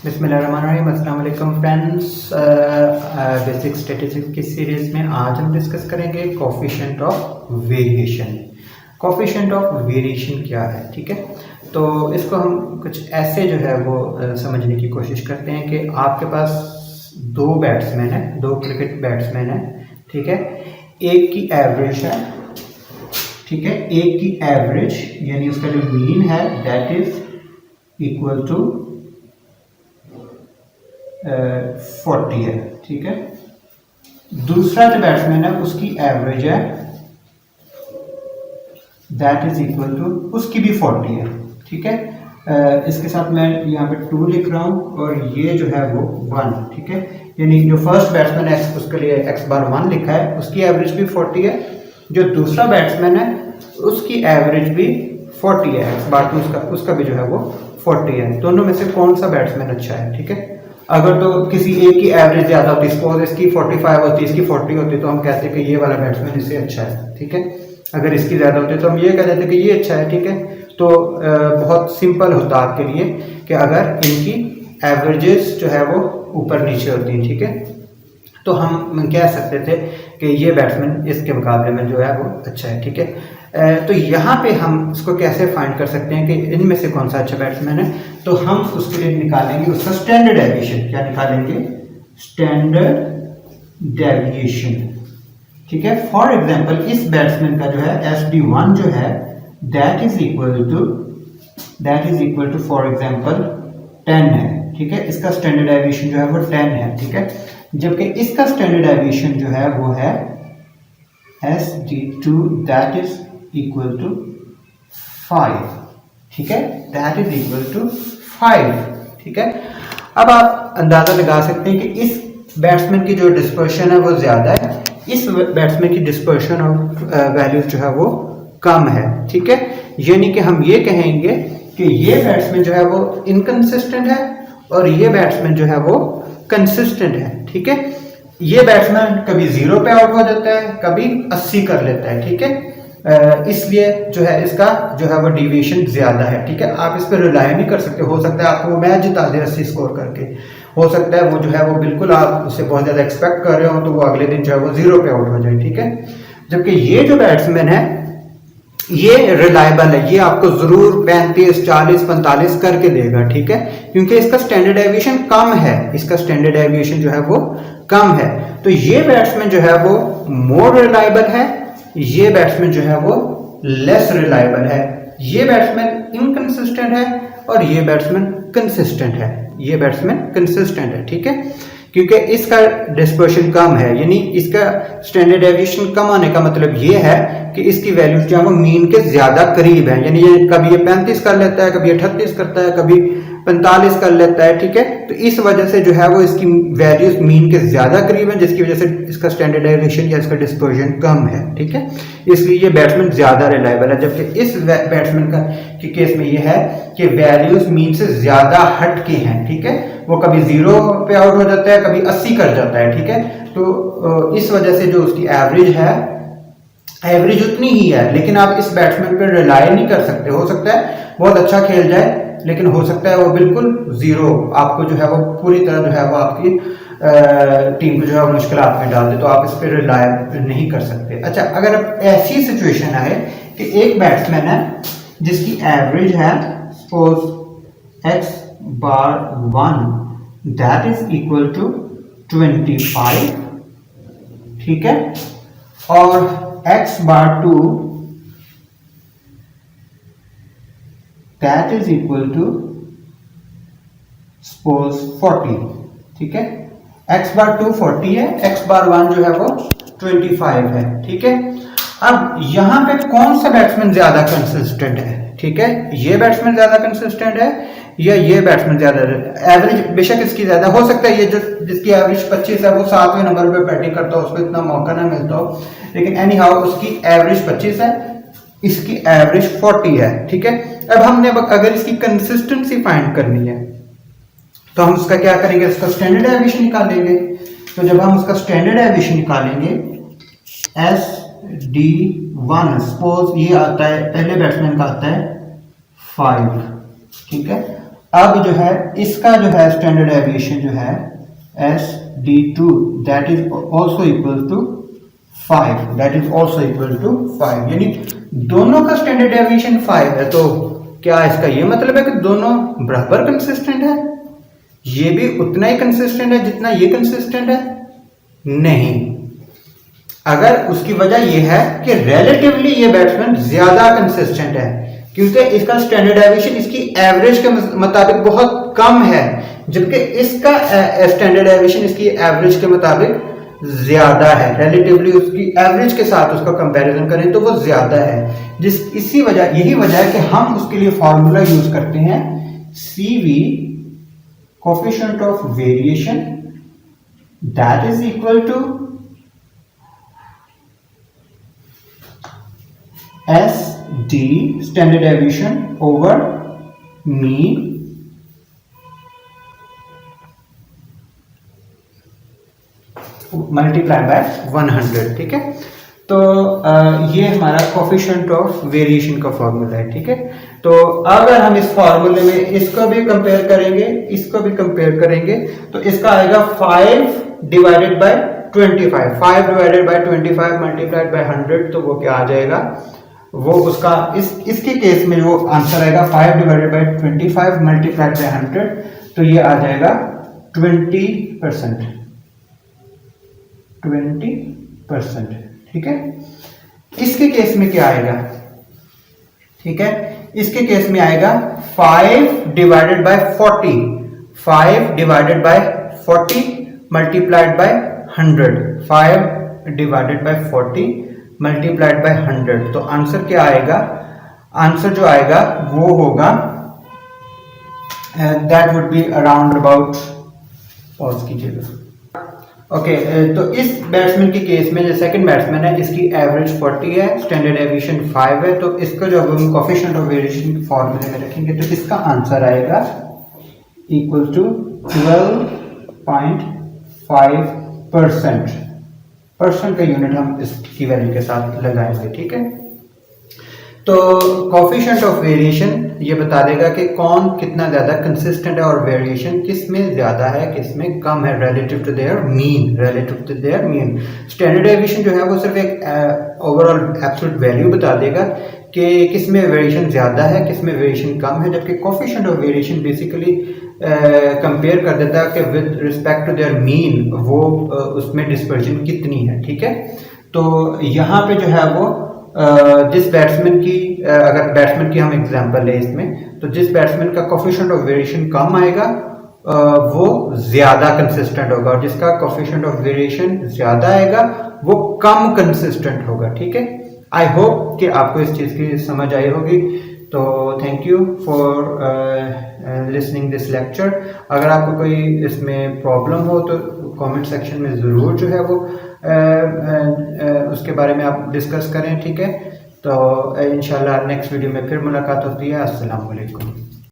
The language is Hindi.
बिस्मिल्लाहिर्रहमानिर्रहीम। अस्सलाम वालेकुम फ्रेंड्स। बेसिक स्टैटिस्टिक्स की सीरीज़ में आज हम डिस्कस करेंगे coefficient of variation. Coefficient of variation क्या है, ठीक है। तो इसको हम कुछ ऐसे जो है वो समझने की कोशिश करते हैं कि आपके पास दो बैट्समैन हैं, दो क्रिकेट बैट्समैन हैं, ठीक है। एक की एवरेज है, ठीक है, एक की एवरेज यानी उसका जो मीन है दैट इज इक्वल टू 40 है, ठीक है। दूसरा जो बैट्समैन है उसकी एवरेज है दैट इज इक्वल टू, उसकी भी 40 है, ठीक है। इसके साथ मैं यहाँ पे 2 लिख रहा हूँ और ये जो है वो 1, ठीक है। यानी जो फर्स्ट बैट्समैन है उसके लिए x बार 1 लिखा है, उसकी एवरेज भी 40 है। जो दूसरा बैट्समैन है उसकी एवरेज भी 40 है, x बार 2 उसका भी जो है वो 40 है। दोनों में से कौन सा बैट्समैन अच्छा है, ठीक है। अगर तो किसी एक की एवरेज ज्यादा होती, सपोज इसकी 45 होती, इसकी 40 होती, तो हम कहते हैं कि ये वाला बैट्समैन इससे अच्छा है, ठीक है। अगर इसकी ज्यादा होती तो हम ये कह देते कि ये अच्छा है, ठीक है। तो बहुत सिंपल होता आपके लिए कि अगर इनकी एवरेजेस जो है वो ऊपर नीचे होती हैं, ठीक है, तो हम कह सकते थे कि ये बैट्समैन इसके मुकाबले में जो है वो अच्छा है, ठीक है। तो यहाँ पे हम इसको कैसे फाइंड कर सकते हैं कि इनमें से कौन सा अच्छा बैट्समैन है। तो हम उसके लिए निकालेंगे उसका स्टैंडर्ड डेविएशन। क्या निकालेंगे? स्टैंडर्ड डेविएशन, ठीक है। फॉर एग्जांपल इस बैट्समैन का जो है SD1 जो है that is equal to for example 10 है, ठीक है। इसका स्टैंडर्ड डेविएशन जो है वो 10 है, ठीक है। जबकि इसका स्टैंडर्ड डेविएशन जो है वो है SD2 that is equal to 5, ठीक है, दैट इज इक्वल टू 5, ठीक है। अब आप अंदाजा लगा सकते हैं कि इस बैट्समैन की जो डिस्पर्शन है वो ज्यादा है, इस बैट्समैन की डिस्पर्शन ऑफ वैल्यूज जो है वो कम है, ठीक है। यानी कि हम ये कहेंगे कि ये बैट्समैन जो है वो इनकंसिस्टेंट है और ये बैट्समैन जो है वो कंसिस्टेंट है, ठीक है। ये बैट्समैन कभी 0 पे आउट हो जाता है, कभी 80 कर लेता है, ठीक है। इसलिए जो है इसका जो है वो डिविएशन ज्यादा है, ठीक है। आप इस पर रिलाय नहीं कर सकते। हो सकता है आपको मैच जिता दे 80 स्कोर करके, हो सकता है वो जो है वो बिल्कुल आप उससे बहुत ज्यादा एक्सपेक्ट कर रहे हो तो वो अगले दिन जो है वो 0 पे आउट हो जाए, ठीक है। जबकि ये जो बैट्समैन है ये रिलायबल है, ये आपको जरूर 35, 40, 45 करके देगा, ठीक है, क्योंकि इसका स्टैंडर्ड डेविएशन कम है, इसका स्टैंडर्ड डेविएशन जो है वो कम है। तो ये बैट्समैन जो है वो मोर रिलायबल है, ये बैट्समैन जो है वो लेस रिलायबल है। ये बैट्समैन इनकंसिस्टेंट है और ये बैट्समैन कंसिस्टेंट है, ये बैट्समैन कंसिस्टेंट है, ठीक है। क्योंकि इसका डिस्पर्शन कम है, यानी इसका स्टैंडर्ड डेविएशन कम आने का मतलब ये है कि इसकी वैल्यूज जो है वो मीन के ज्यादा करीब है। यानी ये कभी ये 35 कर लेता है, कभी 38 करता है, कभी 45 कर लेता है, ठीक है। तो इस वजह से जो है वो इसकी वैल्यूज मीन के ज्यादा करीब है, जिसकी वजह से इसका स्टैंडर्ड डेविएशन या इसका डिस्पर्शन कम है, ठीक है। इसलिए ये बैट्समैन ज्यादा रिलायबल है। जबकि इस बैट्समैन का के केस में ये है कि वैल्यूज मीन से ज्यादा हट के हैं, ठीक है। वो कभी 0 पे आउट हो जाता है, कभी 80 कर जाता है, ठीक है। तो इस वजह से जो उसकी एवरेज है, एवरेज उतनी ही है, लेकिन आप इस बैट्समैन पर रिलाय नहीं कर सकते। हो सकता है बहुत अच्छा खेल जाए, लेकिन हो सकता है वो बिल्कुल 0 आपको जो है वो पूरी तरह जो है वो आपकी टीम को जो है मुश्किलात में डाल दे, तो आप इस पर रिलाय नहीं कर सकते। अच्छा, अगर अब ऐसी सिचुएशन आए कि एक बैट्समैन है जिसकी एवरेज है suppose x bar 1 that is equal to 25, ठीक है, और x bar 2 that is equal to suppose 40, ठीक है। x बार 2 40 है, x बार 1 जो है वो 25 है, ठीक है। अब यहां पे कौन सा बैट्समैन ज्यादा कंसिस्टेंट है, ठीक है। ये बैट्समैन ज्यादा कंसिस्टेंट है या ये बैट्समैन ज्यादा? एवरेज बेशक इसकी ज्यादा हो सकता है, ये जो जिसकी एवरेज 25 है वो 7वें नंबर पे बैटिंग करता हो, उसको इतना मौका ना मिलता हो, लेकिन एनी हाउ उसकी एवरेज 25 है, इसकी एवरेज 40 है, ठीक है। अब हमने अगर इसकी कंसिस्टेंसी फाइंड करनी है तो हम उसका क्या करेंगे? उसका स्टैंडर्ड डेविएशन निकालेंगे। तो जब हम उसका स्टैंडर्ड डेविएशन निकालेंगे SD1, सपोज ये आता है, पहले बैट्समैन का आता है 5, ठीक है, अब जो है इसका जो है स्टैंडर्ड एविएशन जो है SD2 that is also equal to 5, that is also equal to 5, यानी दोनों का स्टैंडर्ड एविएशन 5 है। तो क्या इसका ये मतलब है कि दोनों बराबर कंसिस्टेंट है? ये भी उतना ही कंसिस्टेंट है जितना ये कंसिस्टेंट है? नहीं, अगर उसकी वजह यह है कि रिलेटिवली ये बैट्समैन ज्यादा कंसिस्टेंट है, क्योंकि इसका स्टैंडर्ड एविएशन इसकी एवरेज के मुताबिक बहुत कम है, जबकि इसका स्टैंडर्ड एविएशन इसकी एवरेज के मुताबिक ज्यादा है। रिलेटिवली उसकी एवरेज के साथ उसका कंपैरिजन करें तो वो ज्यादा है। इसी वजह, यही वजह है कि हम उसके लिए फॉर्मूला यूज करते हैं CV coefficient of variation that is equal to SD standard deviation over mean multiply by 100। ठीक है, तो ये हमारा कोफिशिएंट ऑफ वेरिएशन का फॉर्मूला है। ठीक है, तो अगर हम इस फॉर्मूले में इसको भी कंपेयर करेंगे, इसको भी कंपेयर करेंगे, तो इसका आएगा 5 divided by 25, 5 divided by 25 multiplied by 100, तो वो क्या आ जाएगा, वो उसका इसके केस में वो आंसर आएगा 5 डिवाइडेड बाय 25 मल्टीप्लाइड बाय 100, तो ये आ जाएगा 20%। ठीक है, इसके केस में क्या आएगा? ठीक है, इसके केस में आएगा 5 divided by 40, 5 divided by 40 multiplied by 100, 5 divided by 40 multiplied by 100, तो आंसर क्या आएगा? आंसर जो आएगा वो होगा that would be around about, pause कीजिएगा। ओके, तो इस बैट्समैन के केस में जो सेकंड बैट्समैन है, इसकी एवरेज 40 है, स्टैंडर्ड एविएशन 5 है, तो इसका जो हम कोफिशिएंट ऑफ वेरिएशन के फॉर्मूले में रखेंगे तो इसका आंसर आएगा इक्वल टू 12.5%। परसेंट का यूनिट हम इसकी वैल्यू के साथ लगाएंगे। ठीक है, तो कोफिशिएंट ऑफ वेरिएशन ये बता देगा कि कौन कितना ज्यादा कंसिस्टेंट है और वेरिएशन किस में ज्यादा है किस में कम है relative to their mean, relative to their mean. Standard deviation जो है वो सिर्फ एक ओवरऑल एब्सोल्यूट वैल्यू बता देगा कि किस में वेरिएशन ज्यादा है किस में वेरिएशन कम है, जबकि coefficient of variation basically compare कर देता है कि with respect to their mean वो उसमें डिस्पर्जन कितनी है। ठीक है, तो यहाँ पे जो है वो जिस बैट्समैन की अगर बैट्समैन की हम एग्जांपल लें इसमें, तो जिस बैट्समैन का कोफिशिएंट ऑफ वेरिएशन कम आएगा वो ज्यादा कंसिस्टेंट होगा, और जिसका कोफिशिएंट ऑफ वेरिएशन ज्यादा आएगा वो कम कंसिस्टेंट होगा। ठीक है, आई होप कि आपको इस चीज की समझ आई होगी। तो thank you for listening this lecture. अगर आपको कोई इसमें प्रॉब्लम हो तो कमेंट सेक्शन में ज़रूर जो है वो उसके बारे में आप डिस्कस करें। ठीक है, तो इंशाल्लाह नेक्स्ट वीडियो में फिर मुलाकात होती है। अस्सलाम वालेकुम।